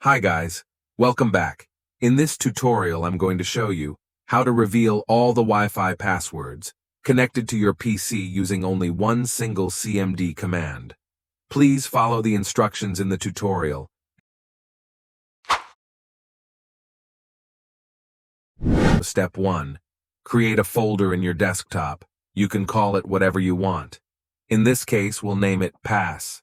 Hi guys, welcome back. In this tutorial I'm going to show you how to reveal all the Wi-Fi passwords connected to your PC using only one single CMD command. Please follow the instructions in the tutorial. Step 1. Create a folder in your desktop. You can call it whatever you want. In this case, we'll name it Pass.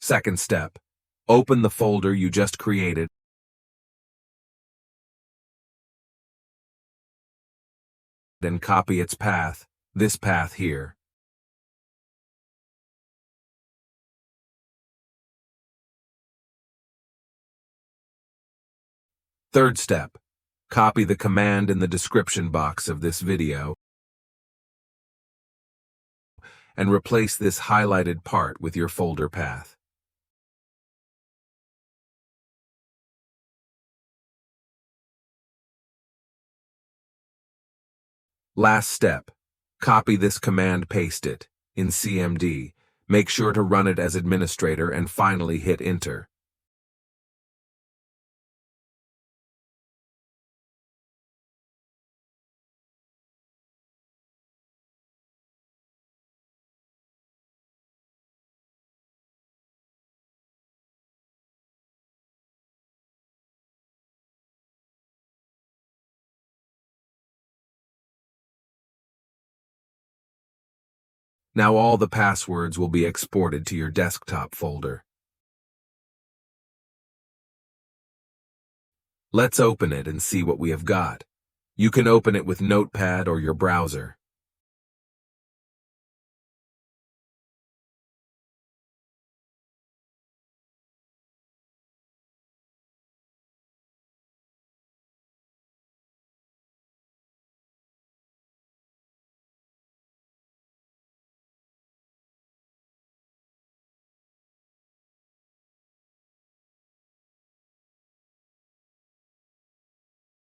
Second step. Open the folder you just created and copy its path, this path here. Third step. Copy the command in the description box of this video and replace this highlighted part with your folder path. Last step. Copy this command, paste it in CMD. Make sure to run it as administrator and finally hit enter. Now all the passwords will be exported to your desktop folder. Let's open it and see what we have got. You can open it with Notepad or your browser.